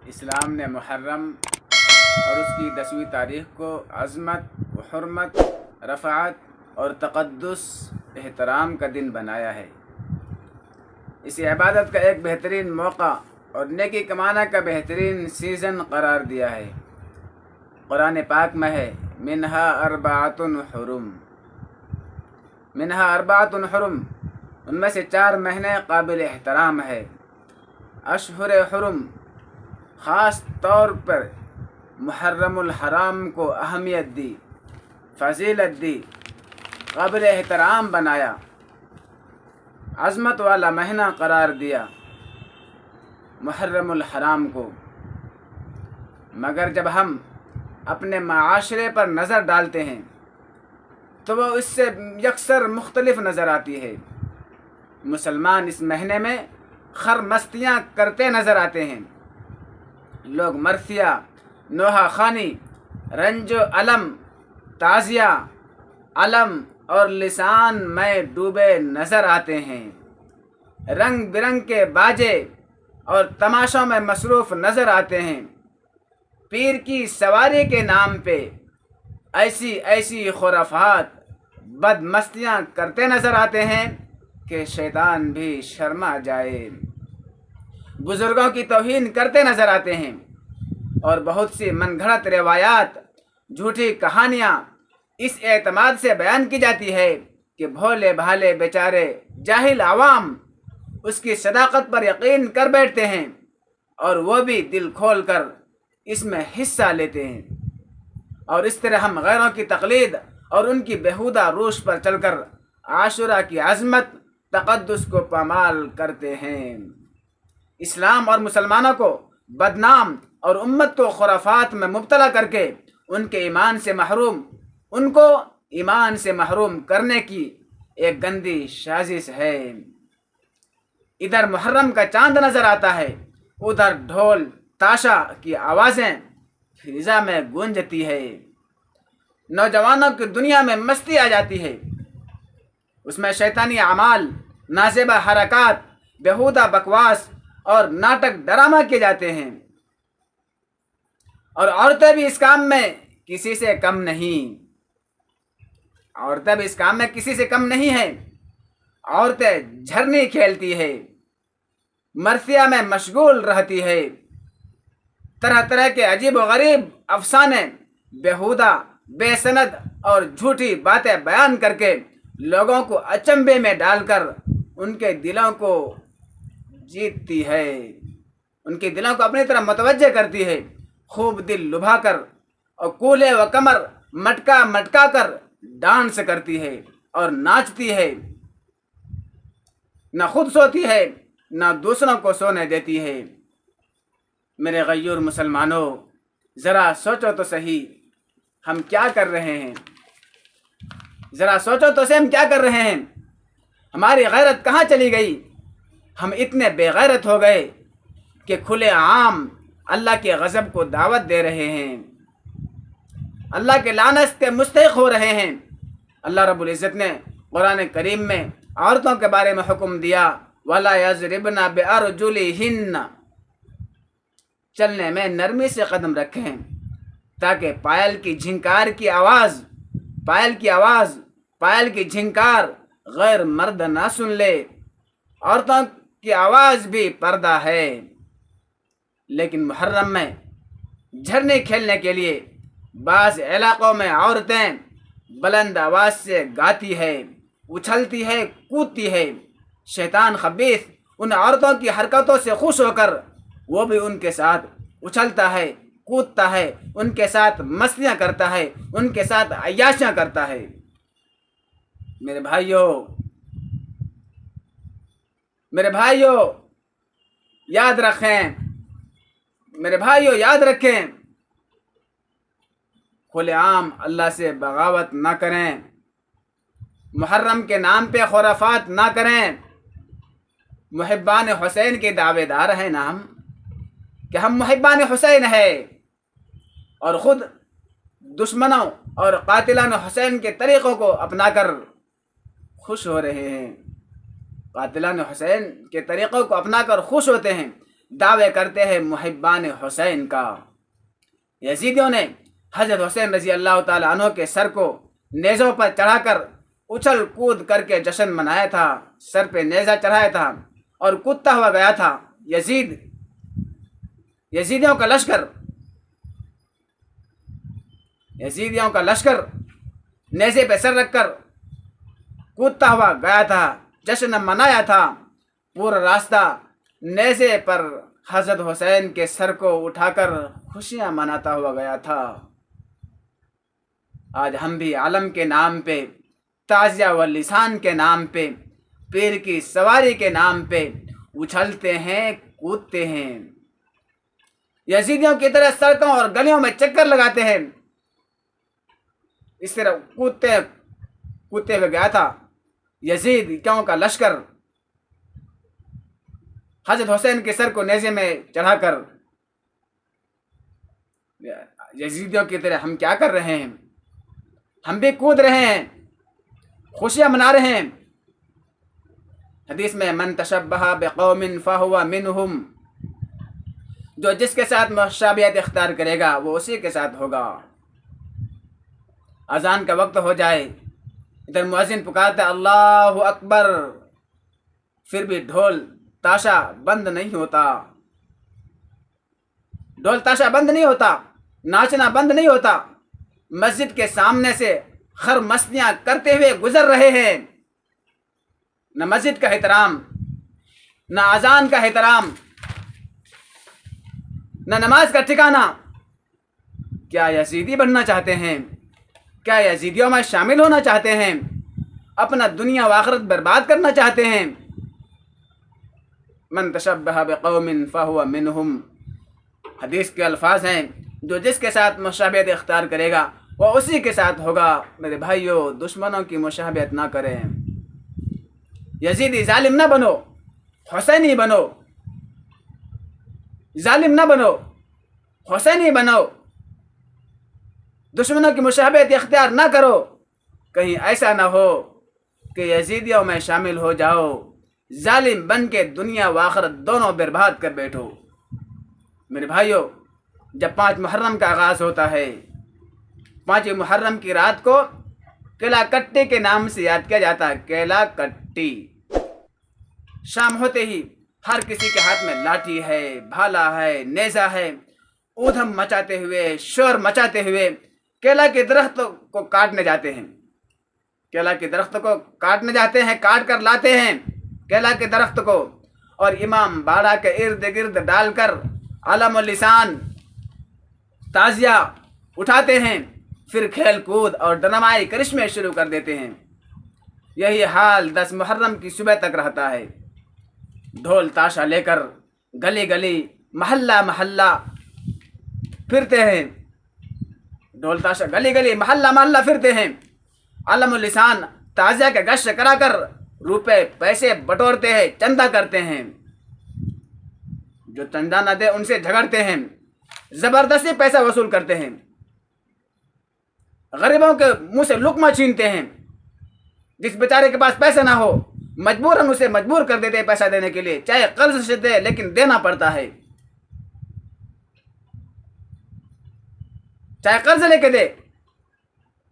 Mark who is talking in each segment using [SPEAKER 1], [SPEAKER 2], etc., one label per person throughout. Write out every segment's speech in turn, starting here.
[SPEAKER 1] اسلام نے محرم اور اس کی 10ویں تاریخ کو عظمت و حرمت، رفعت اور تقدس، احترام کا دن بنایا ہے۔ اسے عبادت کا ایک بہترین موقع اور نیکی کمانا کا بہترین سیزن قرار دیا ہے۔ قرآن پاک میں ہے منہا اربعۃ حرم، منہا اربعۃ حرم، ان میں سے 4 مہینے قابل احترام ہے۔ اشہر حرم، خاص طور پر محرم الحرام کو اہمیت دی، فضیلت دی، قابل احترام بنایا، عظمت والا مہینہ قرار دیا محرم الحرام کو۔ مگر جب ہم اپنے معاشرے پر نظر ڈالتے ہیں تو وہ اس سے یکسر مختلف نظر آتی ہے۔ مسلمان اس مہینے میں خرمستیاں کرتے نظر آتے ہیں۔ لوگ مرثیہ، نوحہ خوانی، رنج و علم، تعزیہ، علم اور لسان میں ڈوبے نظر آتے ہیں۔ رنگ برنگ کے باجے اور تماشوں میں مصروف نظر آتے ہیں۔ پیر کی سواری کے نام پہ ایسی خرافات، بد مستیاں کرتے نظر آتے ہیں کہ شیطان بھی شرما جائے۔ بزرگوں کی توہین کرتے نظر آتے ہیں اور بہت سی من گھڑت روایات، جھوٹی کہانیاں اس اعتماد سے بیان کی جاتی ہے کہ بھولے بھالے بیچارے جاہل عوام اس کی صداقت پر یقین کر بیٹھتے ہیں اور وہ بھی دل کھول کر اس میں حصہ لیتے ہیں، اور اس طرح ہم غیروں کی تقلید اور ان کی بیہودہ روش پر چل کر عاشورہ کی عظمت، تقدس کو پامال کرتے ہیں۔ اسلام اور مسلمانوں کو بدنام اور امت کو خرافات میں مبتلا کر کے ان کو ایمان سے محروم کرنے کی ایک گندی سازش ہے۔ ادھر محرم کا چاند نظر آتا ہے، ادھر ڈھول تاشا کی آوازیں فضا میں گونجتی ہے، نوجوانوں کی دنیا میں مستی آ جاتی ہے، اس میں شیطانی اعمال، نازیبہ حرکات، بیہودہ بکواس اور ناٹک ڈرامہ کیے جاتے ہیں، اور عورتیں بھی اس کام میں کسی سے کم نہیں، عورتیں بھی اس کام میں کسی سے کم نہیں ہیں۔ عورتیں جھرنی کھیلتی ہے، مرثیہ میں مشغول رہتی ہے، طرح طرح کے عجیب و غریب افسانے، بیہودہ، بے سند اور جھوٹی باتیں بیان کر کے لوگوں کو اچنبے میں ڈال کر ان کے دلوں کو جیتتی ہے، ان کے دلوں کو اپنی طرف متوجہ کرتی ہے، خوب دل لبھا کر اور کولے و کمر مٹکا کر ڈانس کرتی ہے اور ناچتی ہے، نہ خود سوتی ہے نہ دوسروں کو سونے دیتی ہے۔ میرے غیور مسلمانوں، ذرا سوچو تو صحیح ہم کیا کر رہے ہیں، ذرا سوچو تو صحیح ہم کیا کر رہے ہیں۔ ہماری غیرت کہاں چلی گئی؟ ہم اتنے بے غیرت ہو گئے کہ کھلے عام اللہ کے غضب کو دعوت دے رہے ہیں، اللہ کے لعنت کے مستحق ہو رہے ہیں۔ اللہ رب العزت نے قرآن کریم میں عورتوں کے بارے میں حکم دیا وَلَا يَضْرِبْنَ بِأَرْجُلِهِنَّ، چلنے میں نرمی سے قدم رکھیں تاکہ پائل کی جھنکار غیر مرد نہ سن لے۔ عورتوں کی آواز بھی پردہ ہے، لیکن محرم میں جھرنے کھیلنے کے لیے بعض علاقوں میں عورتیں بلند آواز سے گاتی ہے، اچھلتی ہے، کودتی ہے۔ شیطان خبیث ان عورتوں کی حرکتوں سے خوش ہو کر وہ بھی ان کے ساتھ اچھلتا ہے، کودتا ہے، ان کے ساتھ مستیاں کرتا ہے، ان کے ساتھ عیاشیاں کرتا ہے۔ میرے بھائیوں یاد رکھیں، کھلے عام اللہ سے بغاوت نہ کریں، محرم کے نام پہ خرافات نہ کریں۔ محبان حسین کے دعوے دار ہیں نا ہم، کہ ہم محبان حسین ہیں، اور خود دشمنوں اور قاتلان حسین کے طریقوں کو اپنا کر خوش ہو رہے ہیں، قاتلان حسین کے طریقوں کو اپنا کر خوش ہوتے ہیں۔ دعوے کرتے ہیں محبان حسین کا۔ یزیدیوں نے حضرت حسین رضی اللہ تعالیٰ عنہ کے سر کو نیزوں پر چڑھا کر اچھل کود کر کے جشن منایا تھا، سر پہ نیزہ چڑھایا تھا اور کودتا ہوا گیا تھا۔ یزیدیوں کا لشکر نیزے پہ سر رکھ کر کودتا ہوا گیا تھا، جشن منایا تھا، پورا راستہ نیزے پر حضرت حسین کے سر کو اٹھا کر خوشیاں مناتا ہوا گیا تھا۔ آج ہم بھی علم کے نام پہ، تعزیہ و لسان کے نام پہ، پیر کی سواری کے نام پہ اچھلتے ہیں، کودتے ہیں، یزیدیوں کی طرح سڑکوں اور گلیوں میں چکر لگاتے ہیں۔ اس طرح کودتے ہوئے گیا تھا یزیدیوں کا لشکر، حضرت حسین کے سر کو نیزے میں چڑھا کر۔ یزیدیوں کی طرح ہم کیا کر رہے ہیں؟ ہم بھی کود رہے ہیں، خوشیاں منا رہے ہیں۔ حدیث میں من تشبہ بقوم فہو منہم، جو جس کے ساتھ مشابہت اختیار کرے گا وہ اسی کے ساتھ ہوگا۔ اذان کا وقت ہو جائے، ادھر مؤذن پکارتا ہے اللہ اکبر، پھر بھی ڈھول تاشا بند نہیں ہوتا، ڈھول تاشا بند نہیں ہوتا، ناچنا بند نہیں ہوتا۔ مسجد کے سامنے سے خر مستیاں کرتے ہوئے گزر رہے ہیں، نہ مسجد کا احترام، نہ اذان کا احترام، نہ نماز کا ٹھکانہ۔ کیا یزیدی بننا چاہتے ہیں؟ کیا یزیدیوں میں شامل ہونا چاہتے ہیں؟ اپنا دنیا و آخرت برباد کرنا چاہتے ہیں؟ من تشبہ بقوم فہو منہم، حدیث کے الفاظ ہیں، جو جس کے ساتھ مشابہت اختیار کرے گا وہ اسی کے ساتھ ہوگا۔ میرے بھائیوں، دشمنوں کی مشابہت نہ کریں، یزیدی ظالم نہ بنو، حسینی بنو، ظالم نہ بنو، حسینی بنو، دشمنوں کی مشابہت اختیار نہ کرو۔ کہیں ایسا نہ ہو کہ یزیدیوں میں شامل ہو جاؤ، ظالم بن کے دنیا و آخرت دونوں برباد کر بیٹھو۔ میرے بھائیوں، جب 5 محرم کا آغاز ہوتا ہے، 5 محرم کی رات کو کیلا کٹی کے نام سے یاد کیا جاتا ہے، کیلا کٹی۔ شام ہوتے ہی ہر کسی کے ہاتھ میں لاٹھی ہے، بھالا ہے، نیزہ ہے، اودھم مچاتے ہوئے، شور مچاتے ہوئے کیلا کے درخت کو کاٹنے جاتے ہیں، کیلا کے درخت کو کاٹنے جاتے ہیں، کاٹ کر لاتے ہیں کیلا کے درخت کو، اور امام باڑہ کے ارد گرد ڈال کر علم و لسان، تعزیہ اٹھاتے ہیں، پھر کھیل کود اور ڈرامائی کرشمے شروع کر دیتے ہیں۔ یہی حال 10 محرم کی صبح تک رہتا ہے۔ ڈھول تاشا لے کر گلی گلی، محلہ محلہ پھرتے ہیں، ڈھول تاشا گلی گلی، محلہ محلہ پھرتے ہیں، علم و لسان تعزیہ کے گشت کرا کر روپے پیسے بٹورتے ہیں، چندہ کرتے ہیں۔ جو چندہ نہ دے ان سے جھگڑتے ہیں، زبردستی پیسہ وصول کرتے ہیں، غریبوں کے منہ سے لقمہ چھینتے ہیں۔ جس بیچارے کے پاس پیسہ نہ ہو مجبوراً اسے مجبور کر دیتے ہیں پیسہ دینے کے لیے، چاہے قرض سے دے لیکن دینا پڑتا ہے، چاہے قرض لے کے دے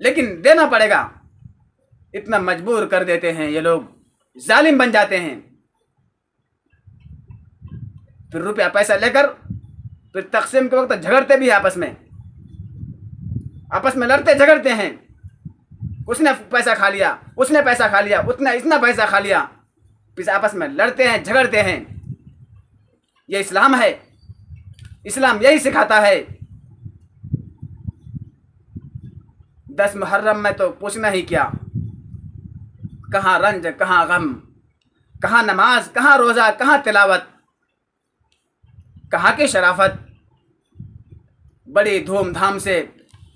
[SPEAKER 1] لیکن دینا پڑے گا۔ اتنا مجبور کر دیتے ہیں یہ لوگ، ظالم بن جاتے ہیں۔ پھر روپیہ پیسہ لے کر پھر تقسیم کے وقت جھگڑتے بھی آپس میں لڑتے جھگڑتے ہیں، اس نے پیسہ کھا لیا، اس نے پیسہ کھا لیا، اتنا پیسہ کھا لیا، پھر آپس میں لڑتے ہیں، جھگڑتے ہیں۔ یہ اسلام ہے؟ اسلام یہی سکھاتا ہے۔ 10 محرم میں تو پوچھنا ہی کیا، کہاں رنج، کہاں غم، کہاں نماز، کہاں روزہ، کہاں تلاوت، کہاں کی شرافت۔ بڑی دھوم دھام سے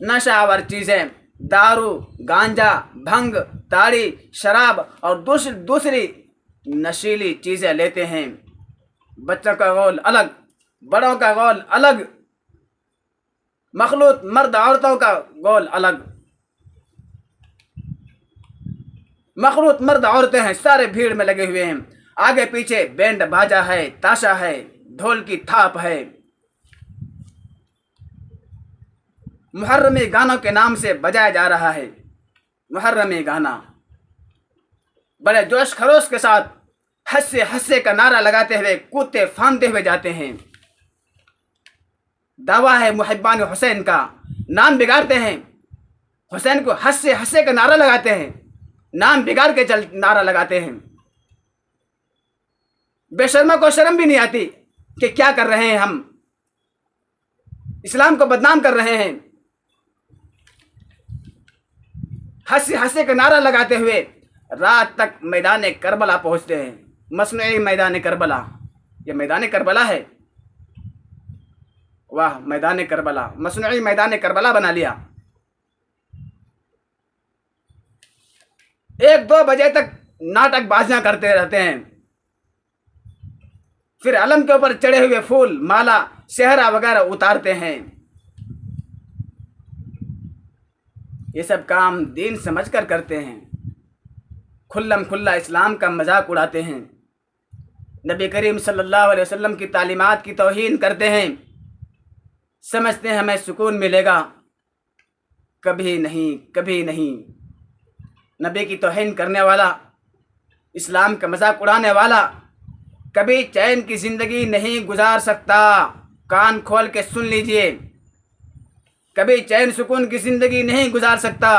[SPEAKER 1] نشہ آور چیزیں، دارو، گانجا، بھنگ، تاڑی، شراب اور دوسری نشیلی چیزیں لیتے ہیں۔ بچوں کا غول الگ، بڑوں کا غول الگ، مخلوط مرد عورتوں کا غول الگ، مخلوط مرد عورتیں ہیں، سارے بھیڑ میں لگے ہوئے ہیں، آگے پیچھے بینڈ باجا ہے، تاشا ہے، ڈھول کی تھاپ ہے۔ محرمی گانوں کے نام سے بجایا جا رہا ہے۔ محرمی گانا بڑے جوش خروش کے ساتھ ہنسے ہنسے کا نعرہ لگاتے ہوئے کودتے پھاندتے ہوئے جاتے ہیں۔ دعویٰ ہے محبان حسین کا، نام بگاڑتے ہیں، حسین کو ہنسے ہنسے کا نعرہ لگاتے ہیں، نام بگاڑ کے نعرہ لگاتے ہیں۔ بے شرما کو شرم بھی نہیں آتی کہ کیا کر رہے ہیں، ہم اسلام کو بدنام کر رہے ہیں۔ ہنسے ہنسے کا نعرہ لگاتے ہوئے رات تک میدان کربلا پہنچتے ہیں۔ مصنوعی میدان کربلا، یہ میدان کربلا ہے، واہ میدان کربلا، مصنوعی میدان کربلا بنا لیا۔ 1-2 بجے تک ناٹک بازیاں کرتے رہتے ہیں، پھر علم کے اوپر چڑھے ہوئے پھول، مالا، صحرا وغیرہ اتارتے ہیں۔ یہ سب کام دین سمجھ کر کرتے ہیں، کھلم کھلا اسلام کا مذاق اڑاتے ہیں، نبی کریم صلی اللہ علیہ وسلم کی تعلیمات کی توہین کرتے ہیں، سمجھتے ہیں ہمیں سکون ملے گا۔ کبھی نہیں، کبھی نہیں۔ نبی کی توہین کرنے والا، اسلام کا مذاق اڑانے والا کبھی چین کی زندگی نہیں گزار سکتا۔ کان کھول کے سن لیجئے، کبھی چین سکون کی زندگی نہیں گزار سکتا،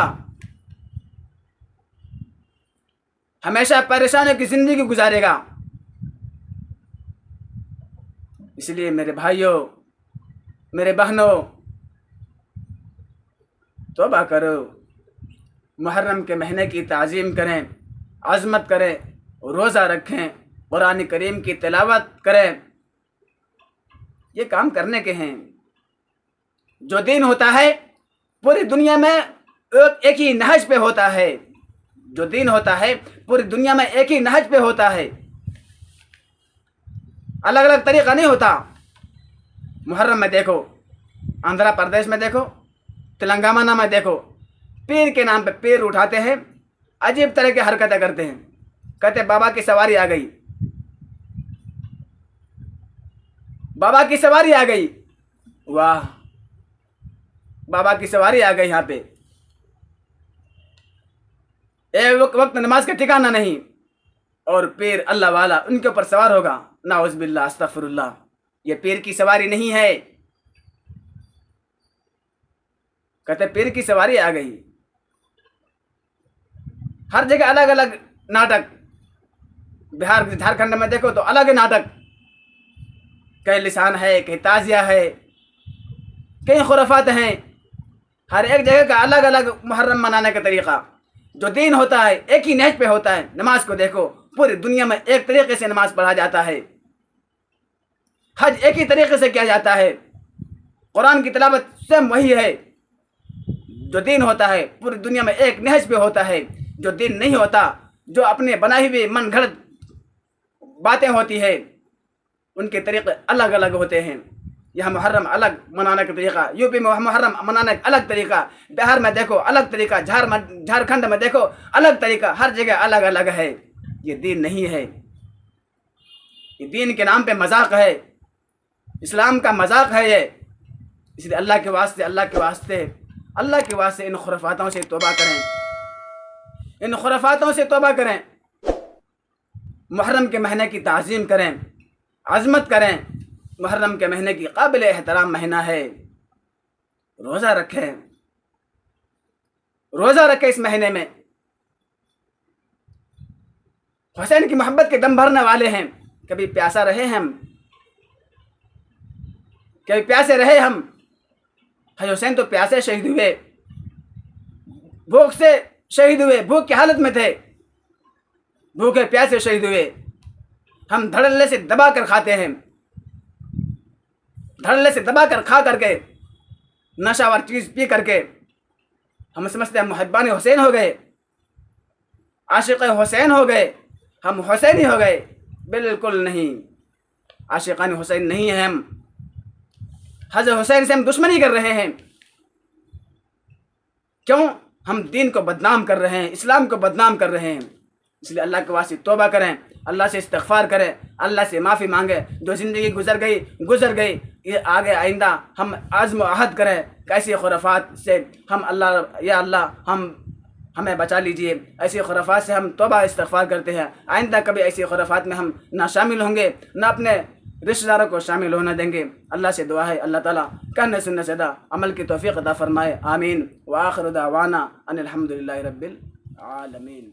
[SPEAKER 1] ہمیشہ پریشانیوں کی زندگی گزارے گا۔ اس لیے میرے بھائیوں، میرے بہنوں، توبہ کرو، محرم کے مہینے کی تعظیم کریں، عظمت کریں، روزہ رکھیں، قرآن کریم کی تلاوت کریں۔ یہ کام کرنے کے ہیں۔ جو دین ہوتا ہے پوری دنیا میں ایک ہی نہج پہ ہوتا ہے۔ جو دین ہوتا ہے پوری دنیا میں ایک ہی نہج پہ ہوتا ہے، الگ الگ طریقہ نہیں ہوتا۔ محرم میں دیکھو، آندھرا پردیش میں دیکھو، تلنگانہ میں دیکھو، پیر کے نام پہ پیر اٹھاتے ہیں، عجیب طرح کی حرکتیں کرتے ہیں، کہتے بابا کی سواری آ گئی، بابا کی سواری آ گئی، واہ بابا کی سواری آ گئی۔ یہاں پہ ایک وقت نماز کا ٹھکانہ نہیں، اور پیر اللہ والا ان کے اوپر سوار ہوگا، نعوذ باللہ استغفر اللہ۔ یہ پیر کی سواری نہیں ہے، کہتے پیر کی سواری آ گئی۔ ہر جگہ الگ الگ ناٹک، بہار جھارکھنڈ میں دیکھو تو الگ ناٹک، کہیں لسان ہے، کہیں تعزیہ ہے، کہیں خرافات ہیں، ہر ایک جگہ کا الگ الگ محرم منانے کا طریقہ۔ جو دین ہوتا ہے ایک ہی نہج پہ ہوتا ہے۔ نماز کو دیکھو، پوری دنیا میں ایک طریقے سے نماز پڑھا جاتا ہے، حج ایک ہی طریقے سے کیا جاتا ہے، قرآن کی تلاوت سیم وہی ہے۔ جو دین ہوتا ہے پوری دنیا میں ایک نہج پہ ہوتا ہے۔ جو دین نہیں ہوتا، جو اپنے بنائی ہوئی من گھڑت باتیں ہوتی ہے، ان کے طریقے الگ الگ ہوتے ہیں۔ یہاں محرم الگ منانے کا طریقہ، یو پی میں محرم منانے کا الگ طریقہ، بہار میں دیکھو الگ طریقہ، جھارکھنڈ میں دیکھو الگ طریقہ، ہر جگہ الگ الگ ہے۔ یہ دین نہیں ہے، یہ دین کے نام پہ مذاق ہے، اسلام کا مذاق ہے یہ۔ اس لیے اللہ کے واسطے، اللہ کے واسطے ان خرافاتوں سے توبہ کریں، ان خرافاتوں سے توبہ کریں، محرم کے مہینے کی تعظیم کریں، عظمت کریں۔ محرم کے مہینے کی قابل احترام مہینہ ہے، روزہ رکھیں، روزہ رکھیں اس مہینے میں۔ حسین کی محبت کے دم بھرنے والے ہیں، کبھی پیاسا رہے ہم، کبھی پیاسے رہے ہم۔ حسین تو پیاسے شہید ہوئے، بھوک سے شہید ہوئے، بھوک کی حالت میں تھے، بھوکے پیاسے شہید ہوئے۔ ہم دھڑلے سے دبا کر کھاتے ہیں، دھڑلے سے دبا کر کھا کر کے، نشہ آور چیز پی کر کے ہم سمجھتے ہیں محبان حسین ہو گئے، عاشق حسین ہو گئے، ہم حسینی ہو گئے۔ بالکل نہیں، عاشقان حسین نہیں ہیں ہم۔ حضرت حسین سے ہم دشمنی کر رہے ہیں۔ کیوں؟ ہم دین کو بدنام کر رہے ہیں، اسلام کو بدنام کر رہے ہیں۔ اس لیے اللہ کے واسطے توبہ کریں، اللہ سے استغفار کریں، اللہ سے معافی مانگیں. جو زندگی گزر گئی، یہ آگے آئندہ ہم عزم و عہد کریں کہ ایسی خرافات سے ہم یا اللہ ہمیں بچا لیجئے. ایسی خرافات سے ہم توبہ استغفار کرتے ہیں، آئندہ کبھی ایسی خرافات میں ہم نہ شامل ہوں گے، نہ اپنے رشتہ داروں کو شامل ہونا دیں گے. اللہ سے دعا ہے اللہ تعالیٰ کہنے سننے سے عمل کی توفیق عطا فرمائے. آمین. وآخر دعوانا ان الحمد للہ رب العالمین.